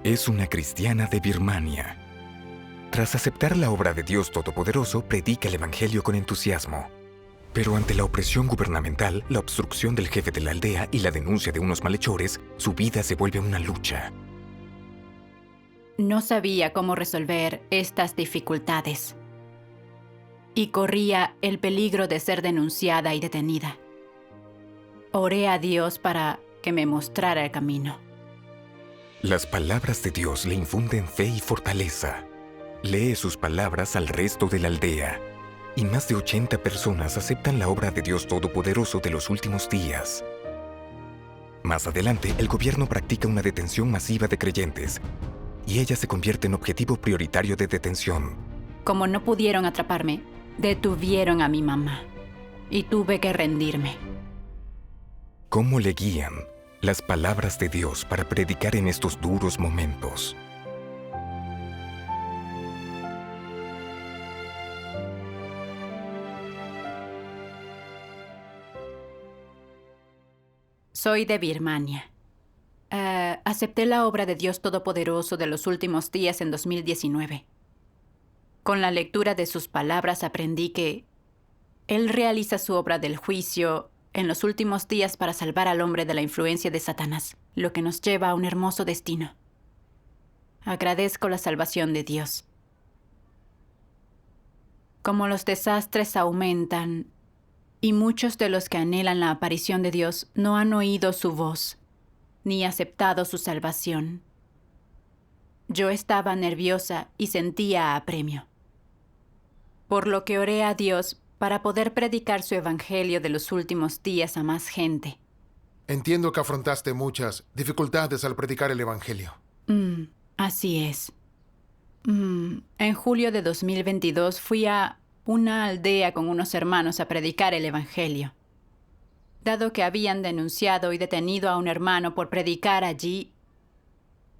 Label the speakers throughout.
Speaker 1: Es una cristiana de Birmania. Tras aceptar la obra de Dios Todopoderoso, predica el Evangelio con entusiasmo. Pero ante la opresión gubernamental, la obstrucción del jefe de la aldea y la denuncia de unos malhechores, su vida se vuelve una lucha.
Speaker 2: No sabía cómo resolver estas dificultades y corría el peligro de ser denunciada y detenida. Oré a Dios para que me mostrara el camino.
Speaker 1: Las palabras de Dios le infunden fe y fortaleza. Lee sus palabras al resto de la aldea, y más de 80 personas aceptan la obra de Dios Todopoderoso de los últimos días. Más adelante, el gobierno practica una detención masiva de creyentes, y ella se convierte en objetivo prioritario de detención.
Speaker 2: Como no pudieron atraparme, detuvieron a mi mamá, y tuve que rendirme.
Speaker 1: ¿Cómo le guían las palabras de Dios para predicar en estos duros momentos?
Speaker 2: Soy de Birmania. Acepté la obra de Dios Todopoderoso de los últimos días en 2019. Con la lectura de sus palabras aprendí que Él realiza su obra del juicio en los últimos días para salvar al hombre de la influencia de Satanás, lo que nos lleva a un hermoso destino. Agradezco la salvación de Dios. Como los desastres aumentan y muchos de los que anhelan la aparición de Dios no han oído su voz ni aceptado su salvación, yo estaba nerviosa y sentía apremio. Por lo que oré a Dios para poder predicar su evangelio de los últimos días a más gente.
Speaker 3: Entiendo que afrontaste muchas dificultades al predicar el evangelio.
Speaker 2: Así es. En julio de 2022 fui a una aldea con unos hermanos a predicar el evangelio. Dado que habían denunciado y detenido a un hermano por predicar allí,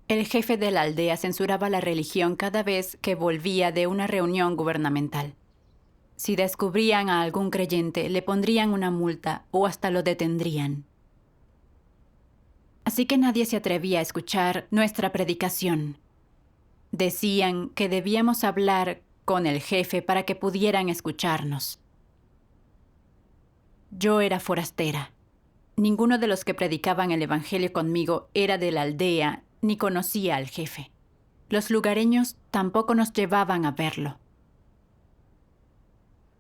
Speaker 2: el jefe de la aldea censuraba la religión cada vez que volvía de una reunión gubernamental. Si descubrían a algún creyente, le pondrían una multa o hasta lo detendrían. Así que nadie se atrevía a escuchar nuestra predicación. Decían que debíamos hablar con el jefe para que pudieran escucharnos. Yo era forastera. Ninguno de los que predicaban el evangelio conmigo era de la aldea ni conocía al jefe. Los lugareños tampoco nos llevaban a verlo.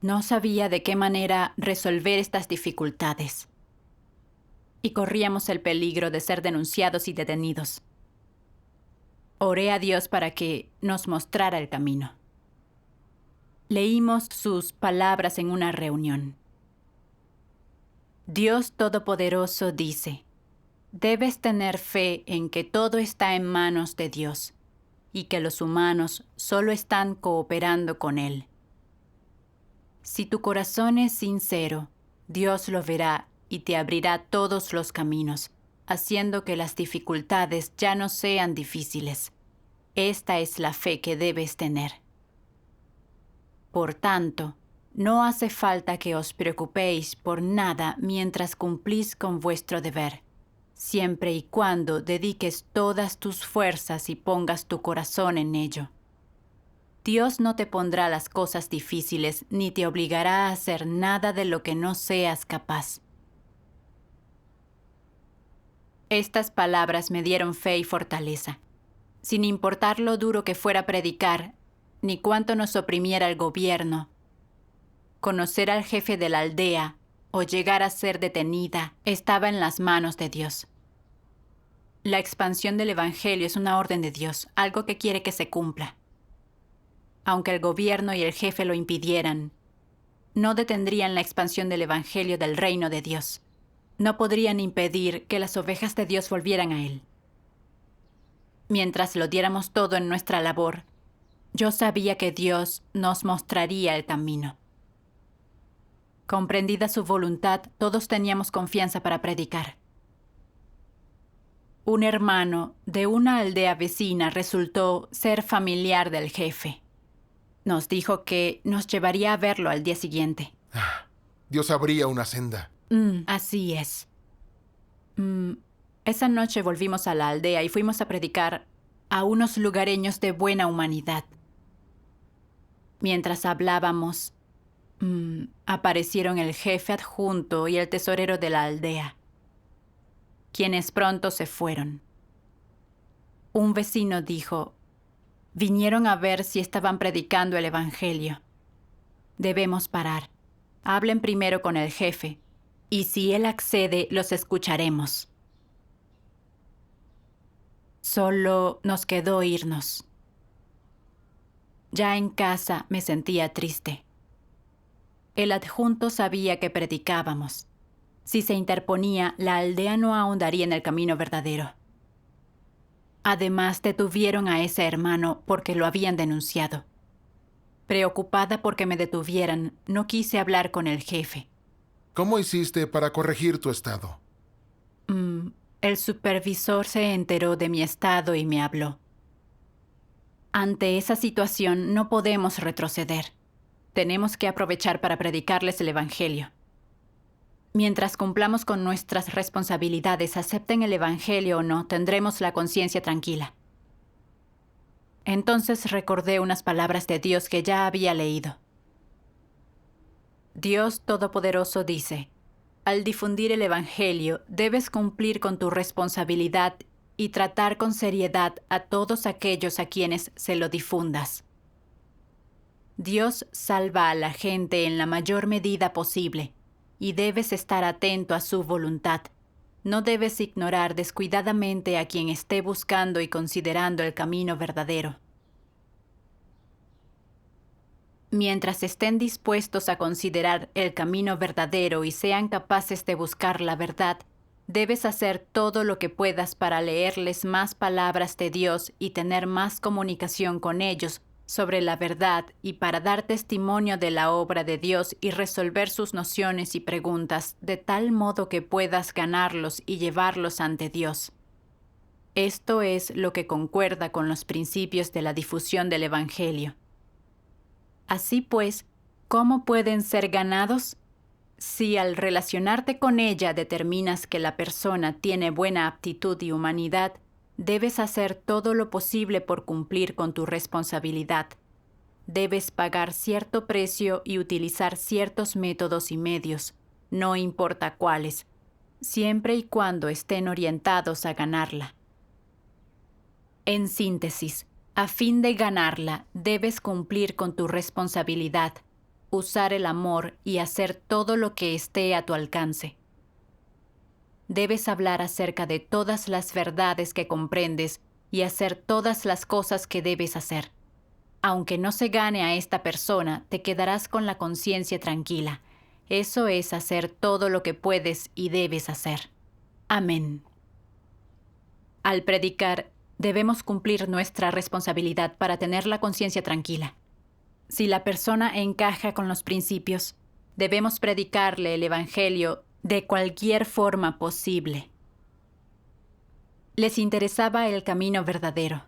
Speaker 2: No sabía de qué manera resolver estas dificultades. Y corríamos el peligro de ser denunciados y detenidos. Oré a Dios para que nos mostrara el camino. Leímos sus palabras en una reunión. Dios Todopoderoso dice: debes tener fe en que todo está en manos de Dios y que los humanos solo están cooperando con Él. Si tu corazón es sincero, Dios lo verá y te abrirá todos los caminos, haciendo que las dificultades ya no sean difíciles. Esta es la fe que debes tener. Por tanto, no hace falta que os preocupéis por nada mientras cumplís con vuestro deber, siempre y cuando dediques todas tus fuerzas y pongas tu corazón en ello. Dios no te pondrá las cosas difíciles ni te obligará a hacer nada de lo que no seas capaz. Estas palabras me dieron fe y fortaleza. Sin importar lo duro que fuera predicar, ni cuánto nos oprimiera el gobierno, conocer al jefe de la aldea o llegar a ser detenida estaba en las manos de Dios. La expansión del evangelio es una orden de Dios, algo que quiere que se cumpla. Aunque el gobierno y el jefe lo impidieran, no detendrían la expansión del evangelio del reino de Dios. No podrían impedir que las ovejas de Dios volvieran a Él. Mientras lo diéramos todo en nuestra labor, yo sabía que Dios nos mostraría el camino. Comprendida su voluntad, todos teníamos confianza para predicar. Un hermano de una aldea vecina resultó ser familiar del jefe. Nos dijo que nos llevaría a verlo al día siguiente.
Speaker 3: Dios abría una senda.
Speaker 2: Así es. Esa noche volvimos a la aldea y fuimos a predicar a unos lugareños de buena humanidad. Mientras hablábamos, aparecieron el jefe adjunto y el tesorero de la aldea, quienes pronto se fueron. Un vecino dijo: vinieron a ver si estaban predicando el Evangelio. Debemos parar. Hablen primero con el jefe, y si él accede, los escucharemos. Solo nos quedó irnos. Ya en casa me sentía triste. El adjunto sabía que predicábamos. Si se interponía, la aldea no ahondaría en el camino verdadero. Además, detuvieron a ese hermano porque lo habían denunciado. Preocupada porque me detuvieran, no quise hablar con el jefe.
Speaker 3: ¿Cómo hiciste para corregir tu estado?
Speaker 2: El supervisor se enteró de mi estado y me habló. Ante esa situación no podemos retroceder. Tenemos que aprovechar para predicarles el Evangelio. Mientras cumplamos con nuestras responsabilidades, acepten el Evangelio o no, tendremos la conciencia tranquila. Entonces recordé unas palabras de Dios que ya había leído. Dios Todopoderoso dice: al difundir el Evangelio, debes cumplir con tu responsabilidad y tratar con seriedad a todos aquellos a quienes se lo difundas. Dios salva a la gente en la mayor medida posible, y debes estar atento a su voluntad. No debes ignorar descuidadamente a quien esté buscando y considerando el camino verdadero. Mientras estén dispuestos a considerar el camino verdadero y sean capaces de buscar la verdad, debes hacer todo lo que puedas para leerles más palabras de Dios y tener más comunicación con ellos sobre la verdad y para dar testimonio de la obra de Dios y resolver sus nociones y preguntas de tal modo que puedas ganarlos y llevarlos ante Dios. Esto es lo que concuerda con los principios de la difusión del Evangelio. Así pues, ¿cómo pueden ser ganados? Si al relacionarte con ella determinas que la persona tiene buena aptitud y humanidad, debes hacer todo lo posible por cumplir con tu responsabilidad. Debes pagar cierto precio y utilizar ciertos métodos y medios, no importa cuáles, siempre y cuando estén orientados a ganarla. En síntesis, a fin de ganarla, debes cumplir con tu responsabilidad, usar el amor y hacer todo lo que esté a tu alcance. Debes hablar acerca de todas las verdades que comprendes y hacer todas las cosas que debes hacer. Aunque no se gane a esta persona, te quedarás con la conciencia tranquila. Eso es hacer todo lo que puedes y debes hacer. Amén. Al predicar, debemos cumplir nuestra responsabilidad para tener la conciencia tranquila. Si la persona encaja con los principios, debemos predicarle el Evangelio de cualquier forma posible. Les interesaba el camino verdadero,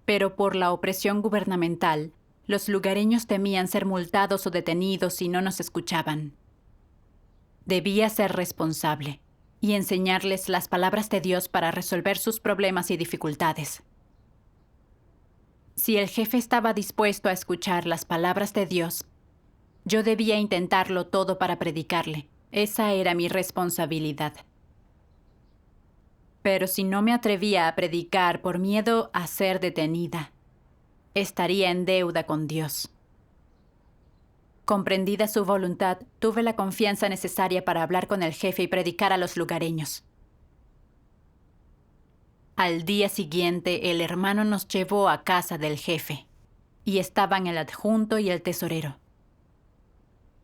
Speaker 2: pero por la opresión gubernamental, los lugareños temían ser multados o detenidos si no nos escuchaban. Debía ser responsable y enseñarles las palabras de Dios para resolver sus problemas y dificultades. Si el jefe estaba dispuesto a escuchar las palabras de Dios, yo debía intentarlo todo para predicarle. Esa era mi responsabilidad. Pero si no me atrevía a predicar por miedo a ser detenida, estaría en deuda con Dios. Comprendida su voluntad, tuve la confianza necesaria para hablar con el jefe y predicar a los lugareños. Al día siguiente, el hermano nos llevó a casa del jefe, y estaban el adjunto y el tesorero.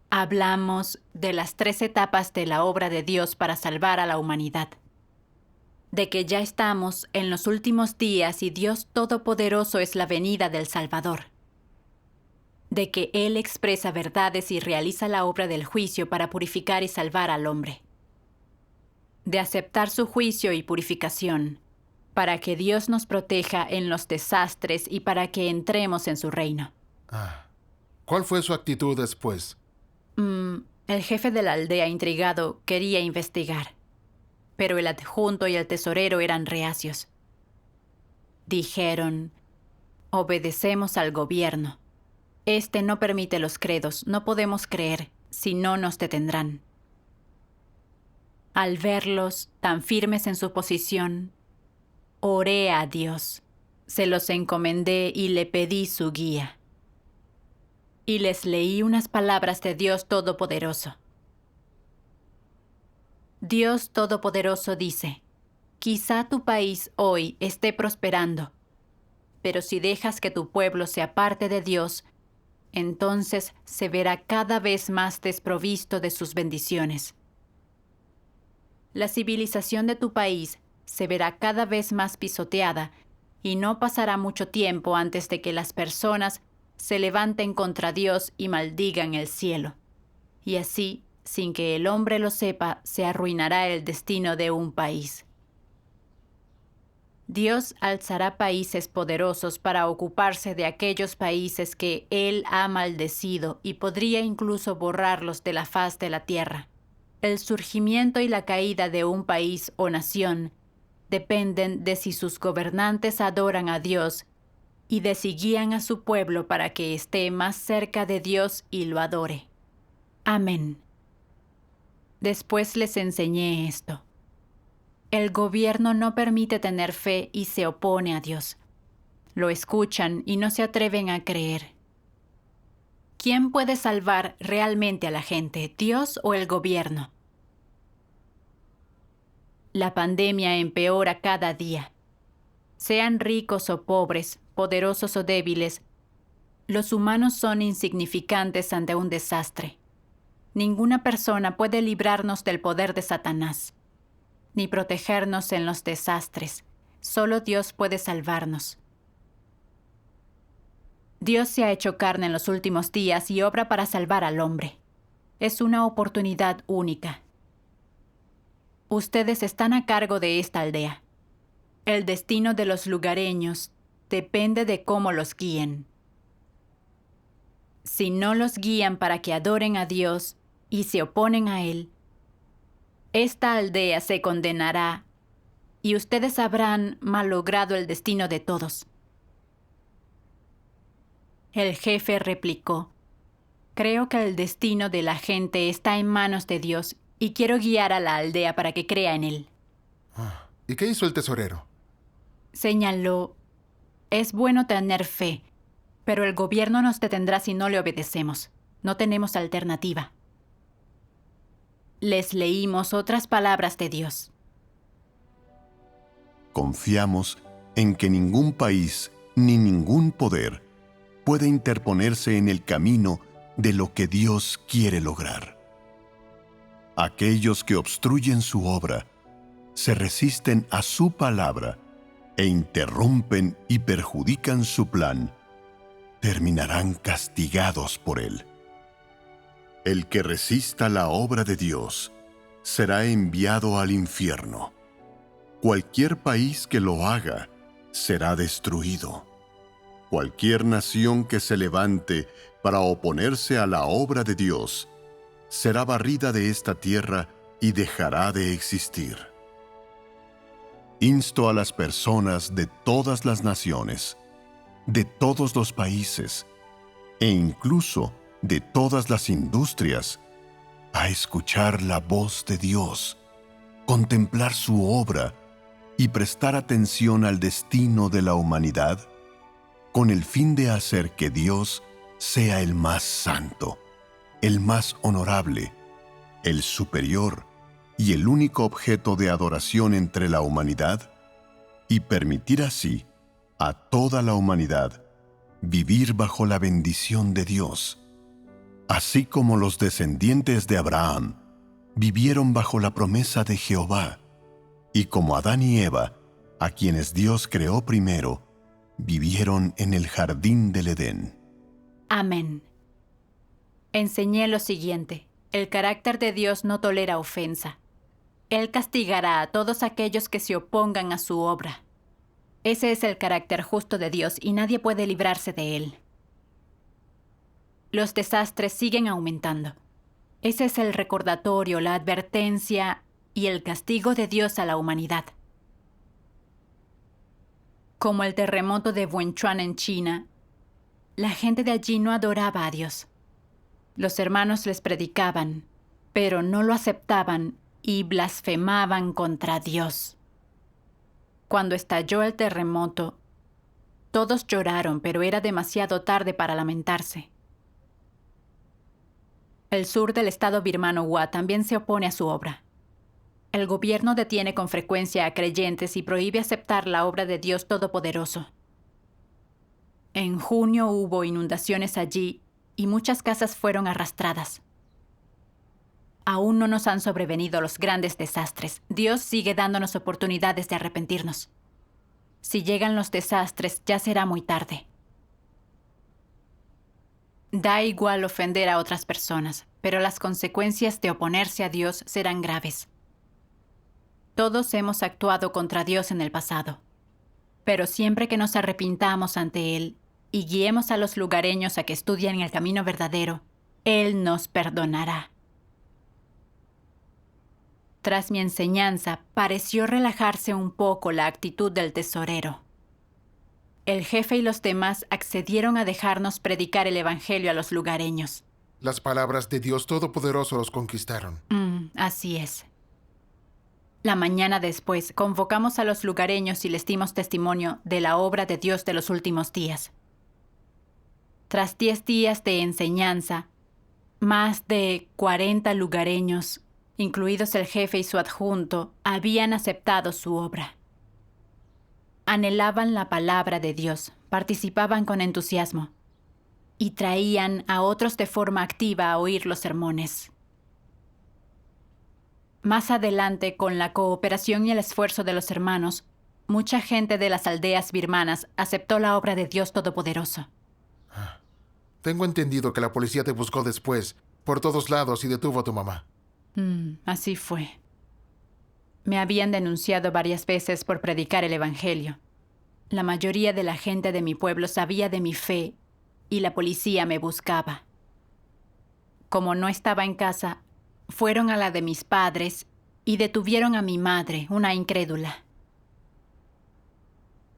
Speaker 2: Hablamos de las 3 etapas de la obra de Dios para salvar a la humanidad. De que ya estamos en los últimos días y Dios Todopoderoso es la venida del Salvador. De que Él expresa verdades y realiza la obra del juicio para purificar y salvar al hombre. De aceptar su juicio y purificación, para que Dios nos proteja en los desastres y para que entremos en su reino.
Speaker 3: ¿Cuál fue su actitud después?
Speaker 2: El jefe de la aldea, intrigado, quería investigar, pero el adjunto y el tesorero eran reacios. Dijeron, obedecemos al gobierno. Este no permite los credos, no podemos creer, si no nos detendrán. Al verlos tan firmes en su posición, oré a Dios, se los encomendé y le pedí su guía. Y les leí unas palabras de Dios Todopoderoso. Dios Todopoderoso dice, quizá tu país hoy esté prosperando, pero si dejas que tu pueblo se aparte de Dios, entonces se verá cada vez más desprovisto de sus bendiciones. La civilización de tu país se verá cada vez más pisoteada y no pasará mucho tiempo antes de que las personas se levanten contra Dios y maldigan el cielo. Y así, sin que el hombre lo sepa, se arruinará el destino de un país. Dios alzará países poderosos para ocuparse de aquellos países que Él ha maldecido y podría incluso borrarlos de la faz de la tierra. El surgimiento y la caída de un país o nación dependen de si sus gobernantes adoran a Dios y de si guían a su pueblo para que esté más cerca de Dios y lo adore. Amén. Después les enseñé esto. El gobierno no permite tener fe y se opone a Dios. Lo escuchan y no se atreven a creer. ¿Quién puede salvar realmente a la gente, Dios o el gobierno? La pandemia empeora cada día. Sean ricos o pobres, poderosos o débiles, los humanos son insignificantes ante un desastre. Ninguna persona puede librarnos del poder de Satanás, ni protegernos en los desastres. Solo Dios puede salvarnos. Dios se ha hecho carne en los últimos días y obra para salvar al hombre. Es una oportunidad única. Ustedes están a cargo de esta aldea. El destino de los lugareños depende de cómo los guíen. Si no los guían para que adoren a Dios y se oponen a Él, esta aldea se condenará y ustedes habrán malogrado el destino de todos. El jefe replicó, creo que el destino de la gente está en manos de Dios y quiero guiar a la aldea para que crea en Él.
Speaker 3: ¿Y qué hizo el tesorero?
Speaker 2: Señaló, es bueno tener fe, pero el gobierno nos detendrá si no le obedecemos. No tenemos alternativa. Les leímos otras palabras de Dios.
Speaker 4: Confiamos en que ningún país ni ningún poder puede interponerse en el camino de lo que Dios quiere lograr. Aquellos que obstruyen su obra se resisten a su palabra e interrumpen y perjudican su plan, terminarán castigados por él. El que resista la obra de Dios será enviado al infierno. Cualquier país que lo haga será destruido. Cualquier nación que se levante para oponerse a la obra de Dios será barrida de esta tierra y dejará de existir. Insto a las personas de todas las naciones, de todos los países e incluso de todas las industrias, a escuchar la voz de Dios, contemplar su obra y prestar atención al destino de la humanidad, con el fin de hacer que Dios sea el más santo, el más honorable, el superior y el único objeto de adoración entre la humanidad, y permitir así a toda la humanidad vivir bajo la bendición de Dios, así como los descendientes de Abraham vivieron bajo la promesa de Jehová, y como Adán y Eva, a quienes Dios creó primero, vivieron en el jardín del Edén.
Speaker 2: Amén. Enseñé lo siguiente: el carácter de Dios no tolera ofensa. Él castigará a todos aquellos que se opongan a su obra. Ese es el carácter justo de Dios y nadie puede librarse de él. Los desastres siguen aumentando. Ese es el recordatorio, la advertencia y el castigo de Dios a la humanidad. Como el terremoto de Wenchuan en China, la gente de allí no adoraba a Dios. Los hermanos les predicaban, pero no lo aceptaban y blasfemaban contra Dios. Cuando estalló el terremoto, todos lloraron, pero era demasiado tarde para lamentarse. El sur del estado birmano Wa también se opone a su obra. El gobierno detiene con frecuencia a creyentes y prohíbe aceptar la obra de Dios Todopoderoso. En junio hubo inundaciones allí y muchas casas fueron arrastradas. Aún no nos han sobrevenido los grandes desastres. Dios sigue dándonos oportunidades de arrepentirnos. Si llegan los desastres, ya será muy tarde. Da igual ofender a otras personas, pero las consecuencias de oponerse a Dios serán graves. Todos hemos actuado contra Dios en el pasado, pero siempre que nos arrepintamos ante Él y guiemos a los lugareños a que estudien el camino verdadero, Él nos perdonará. Tras mi enseñanza, pareció relajarse un poco la actitud del tesorero. El jefe y los demás accedieron a dejarnos predicar el evangelio a los lugareños.
Speaker 3: Las palabras de Dios Todopoderoso los conquistaron.
Speaker 2: Así es. La mañana después, convocamos a los lugareños y les dimos testimonio de la obra de Dios de los últimos días. Tras 10 días de enseñanza, más de 40 lugareños, incluidos el jefe y su adjunto, habían aceptado su obra. Anhelaban la palabra de Dios, participaban con entusiasmo y traían a otros de forma activa a oír los sermones. Más adelante, con la cooperación y el esfuerzo de los hermanos, mucha gente de las aldeas birmanas aceptó la obra de Dios Todopoderoso.
Speaker 3: Tengo entendido que la policía te buscó después, por todos lados, y detuvo a tu mamá.
Speaker 2: Así fue. Me habían denunciado varias veces por predicar el evangelio. La mayoría de la gente de mi pueblo sabía de mi fe y la policía me buscaba. Como no estaba en casa, fueron a la de mis padres y detuvieron a mi madre, una incrédula.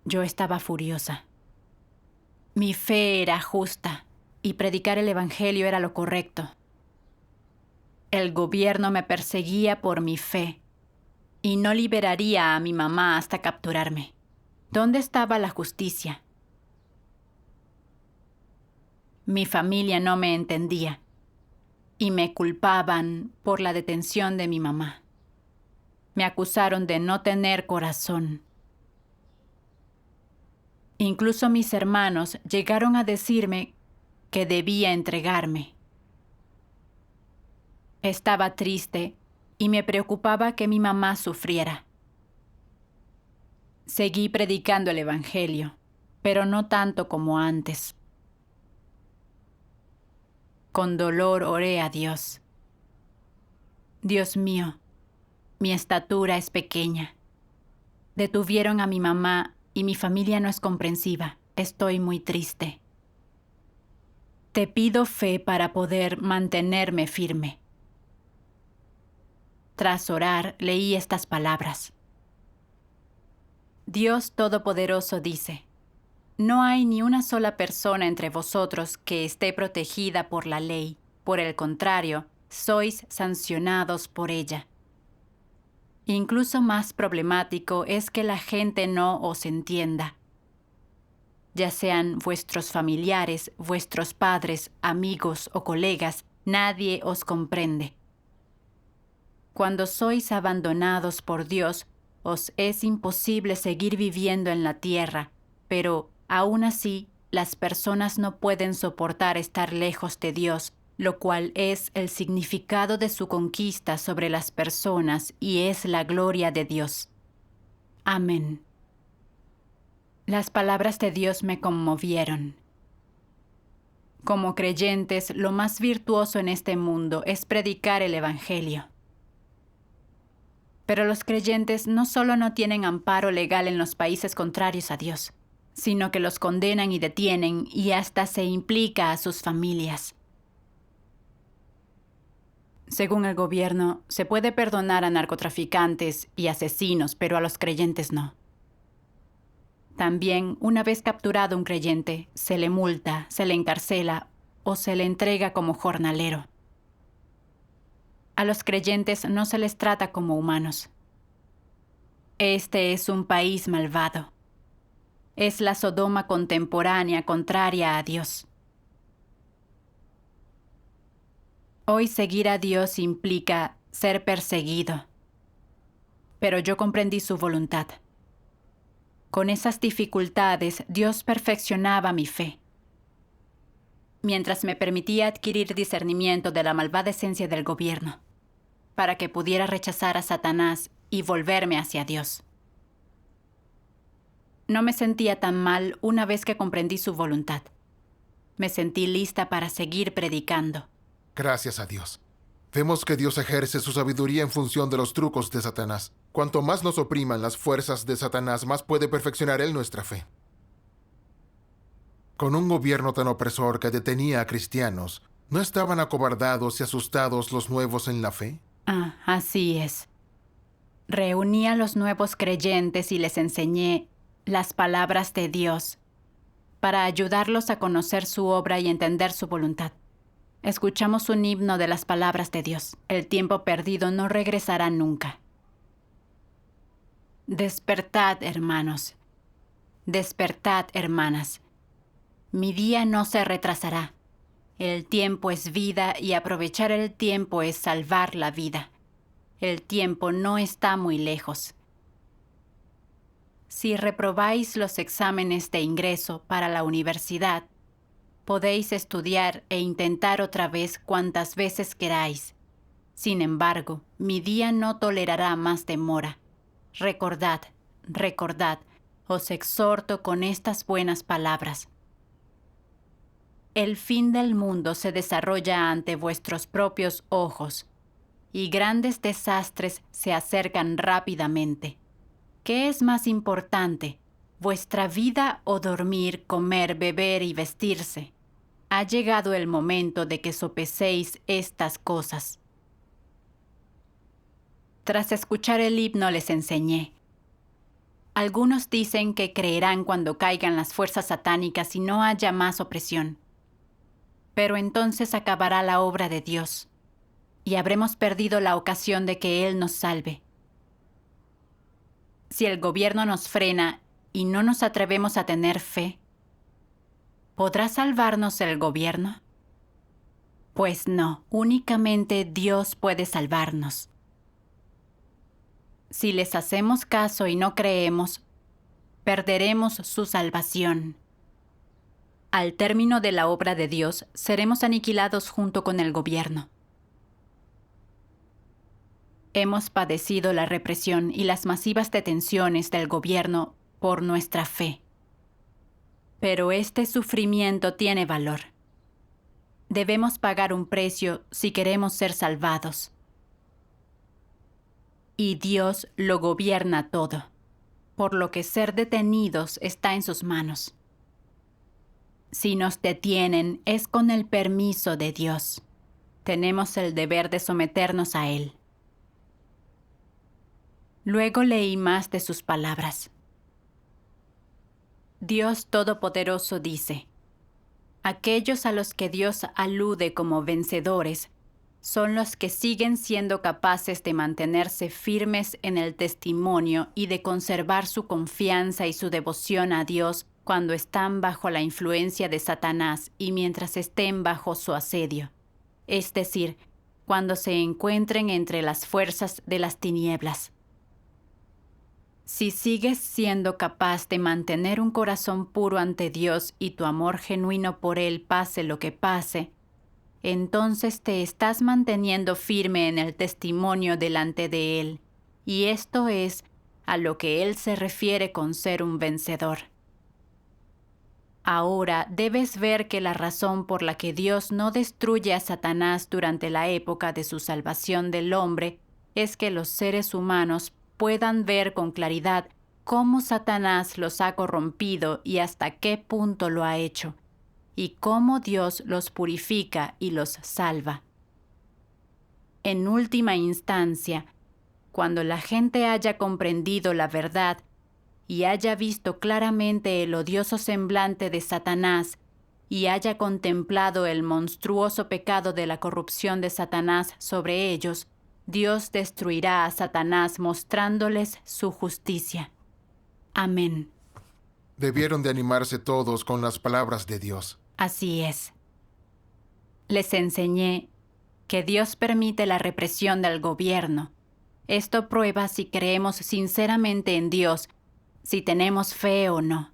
Speaker 2: Yo estaba furiosa. Mi fe era justa y predicar el evangelio era lo correcto. El gobierno me perseguía por mi fe y no liberaría a mi mamá hasta capturarme. ¿Dónde estaba la justicia? Mi familia no me entendía y me culpaban por la detención de mi mamá. Me acusaron de no tener corazón. Incluso mis hermanos llegaron a decirme que debía entregarme. Estaba triste y me preocupaba que mi mamá sufriera. Seguí predicando el evangelio, pero no tanto como antes. Con dolor oré a Dios. Dios mío, mi estatura es pequeña. Detuvieron a mi mamá y mi familia no es comprensiva. Estoy muy triste. Te pido fe para poder mantenerme firme. Tras orar, leí estas palabras. Dios Todopoderoso dice: no hay ni una sola persona entre vosotros que esté protegida por la ley. Por el contrario, sois sancionados por ella. Incluso más problemático es que la gente no os entienda. Ya sean vuestros familiares, vuestros padres, amigos o colegas, nadie os comprende. Cuando sois abandonados por Dios, os es imposible seguir viviendo en la tierra, pero aún así, las personas no pueden soportar estar lejos de Dios, lo cual es el significado de su conquista sobre las personas y es la gloria de Dios. Amén. Las palabras de Dios me conmovieron. Como creyentes, lo más virtuoso en este mundo es predicar el evangelio. Pero los creyentes no solo no tienen amparo legal en los países contrarios a Dios, sino que los condenan y detienen y hasta se implica a sus familias. Según el gobierno, se puede perdonar a narcotraficantes y asesinos, pero a los creyentes no. También, una vez capturado un creyente, se le multa, se le encarcela o se le entrega como jornalero. A los creyentes no se les trata como humanos. Este es un país malvado. Es la Sodoma contemporánea contraria a Dios. Hoy seguir a Dios implica ser perseguido. Pero yo comprendí su voluntad. Con esas dificultades, Dios perfeccionaba mi fe. Mientras me permitía adquirir discernimiento de la malvada esencia del gobierno, para que pudiera rechazar a Satanás y volverme hacia Dios. No me sentía tan mal una vez que comprendí su voluntad. Me sentí lista para seguir predicando.
Speaker 3: Gracias a Dios. Vemos que Dios ejerce su sabiduría en función de los trucos de Satanás. Cuanto más nos opriman las fuerzas de Satanás, más puede perfeccionar Él nuestra fe. Con un gobierno tan opresor que detenía a cristianos, ¿no estaban acobardados y asustados los nuevos en la fe?
Speaker 2: Así es. Reuní a los nuevos creyentes y les enseñé las palabras de Dios para ayudarlos a conocer su obra y entender su voluntad. Escuchamos un himno de las palabras de Dios. El tiempo perdido no regresará nunca. Despertad, hermanos. Despertad, hermanas. Mi día no se retrasará. El tiempo es vida y aprovechar el tiempo es salvar la vida. El tiempo no está muy lejos. Si reprobáis los exámenes de ingreso para la universidad, podéis estudiar e intentar otra vez cuantas veces queráis. Sin embargo, mi día no tolerará más demora. Recordad, recordad, os exhorto con estas buenas palabras. El fin del mundo se desarrolla ante vuestros propios ojos, y grandes desastres se acercan rápidamente. ¿Qué es más importante, vuestra vida o dormir, comer, beber y vestirse? Ha llegado el momento de que sopeséis estas cosas. Tras escuchar el himno les enseñé. Algunos dicen que creerán cuando caigan las fuerzas satánicas y no haya más opresión. Pero entonces acabará la obra de Dios, y habremos perdido la ocasión de que Él nos salve. Si el gobierno nos frena y no nos atrevemos a tener fe, ¿podrá salvarnos el gobierno? Pues no, únicamente Dios puede salvarnos. Si les hacemos caso y no creemos, perderemos su salvación. Al término de la obra de Dios, seremos aniquilados junto con el gobierno. Hemos padecido la represión y las masivas detenciones del gobierno por nuestra fe. Pero este sufrimiento tiene valor. Debemos pagar un precio si queremos ser salvados. Y Dios lo gobierna todo, por lo que ser detenidos está en sus manos. Si nos detienen, es con el permiso de Dios. Tenemos el deber de someternos a Él. Luego leí más de sus palabras. Dios Todopoderoso dice: aquellos a los que Dios alude como vencedores son los que siguen siendo capaces de mantenerse firmes en el testimonio y de conservar su confianza y su devoción a Dios cuando están bajo la influencia de Satanás y mientras estén bajo su asedio, es decir, cuando se encuentren entre las fuerzas de las tinieblas. Si sigues siendo capaz de mantener un corazón puro ante Dios y tu amor genuino por Él pase lo que pase, entonces te estás manteniendo firme en el testimonio delante de Él, y esto es a lo que Él se refiere con ser un vencedor. Ahora debes ver que la razón por la que Dios no destruye a Satanás durante la época de su salvación del hombre es que los seres humanos puedan ver con claridad cómo Satanás los ha corrompido y hasta qué punto lo ha hecho, y cómo Dios los purifica y los salva. En última instancia, cuando la gente haya comprendido la verdad y haya visto claramente el odioso semblante de Satanás, y haya contemplado el monstruoso pecado de la corrupción de Satanás sobre ellos, Dios destruirá a Satanás mostrándoles su justicia. Amén.
Speaker 3: Debieron de animarse todos con las palabras de Dios.
Speaker 2: Así es. Les enseñé que Dios permite la represión del gobierno. Esto prueba si creemos sinceramente en Dios, si tenemos fe o no.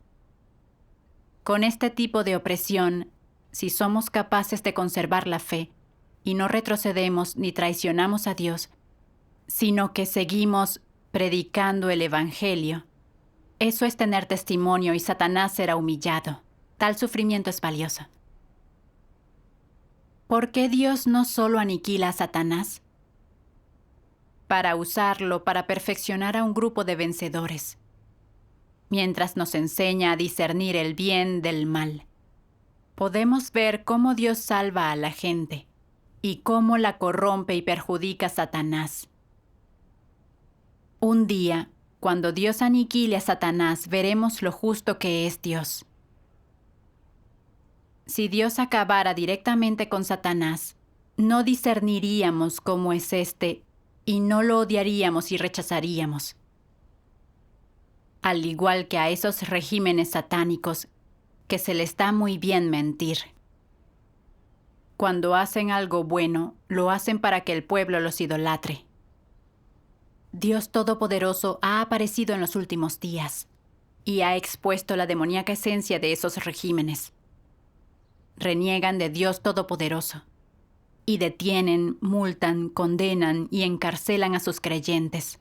Speaker 2: Con este tipo de opresión, si somos capaces de conservar la fe y no retrocedemos ni traicionamos a Dios, sino que seguimos predicando el Evangelio, eso es tener testimonio y Satanás será humillado. Tal sufrimiento es valioso. ¿Por qué Dios no solo aniquila a Satanás? Para usarlo para perfeccionar a un grupo de vencedores, mientras nos enseña a discernir el bien del mal. Podemos ver cómo Dios salva a la gente y cómo la corrompe y perjudica a Satanás. Un día, cuando Dios aniquile a Satanás, veremos lo justo que es Dios. Si Dios acabara directamente con Satanás, no discerniríamos cómo es éste y no lo odiaríamos y rechazaríamos. Al igual que a esos regímenes satánicos que se les da muy bien mentir. Cuando hacen algo bueno, lo hacen para que el pueblo los idolatre. Dios Todopoderoso ha aparecido en los últimos días y ha expuesto la demoníaca esencia de esos regímenes. Reniegan de Dios Todopoderoso y detienen, multan, condenan y encarcelan a sus creyentes.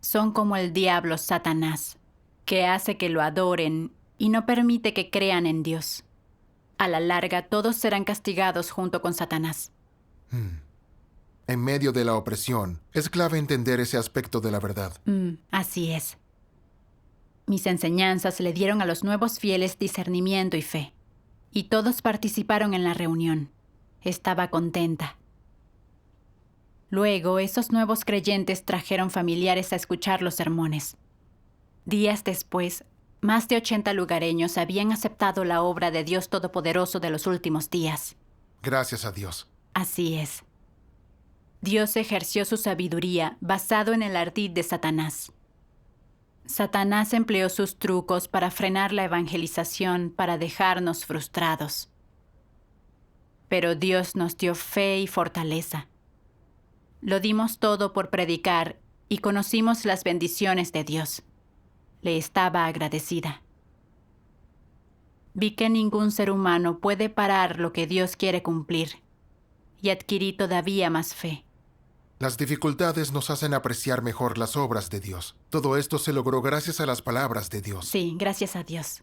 Speaker 2: Son como el diablo Satanás, que hace que lo adoren y no permite que crean en Dios. A la larga, todos serán castigados junto con Satanás.
Speaker 3: En medio de la opresión, es clave entender ese aspecto de la verdad.
Speaker 2: Así es. Mis enseñanzas le dieron a los nuevos fieles discernimiento y fe, y todos participaron en la reunión. Estaba contenta. Luego, esos nuevos creyentes trajeron familiares a escuchar los sermones. Días después, más de 80 lugareños habían aceptado la obra de Dios Todopoderoso de los últimos días.
Speaker 3: Gracias a Dios.
Speaker 2: Así es. Dios ejerció su sabiduría basado en el ardid de Satanás. Satanás empleó sus trucos para frenar la evangelización, para dejarnos frustrados. Pero Dios nos dio fe y fortaleza. Lo dimos todo por predicar y conocimos las bendiciones de Dios. Le estaba agradecida. Vi que ningún ser humano puede parar lo que Dios quiere cumplir y adquirí todavía más fe.
Speaker 3: Las dificultades nos hacen apreciar mejor las obras de Dios. Todo esto se logró gracias a las palabras de Dios.
Speaker 2: Sí, gracias a Dios.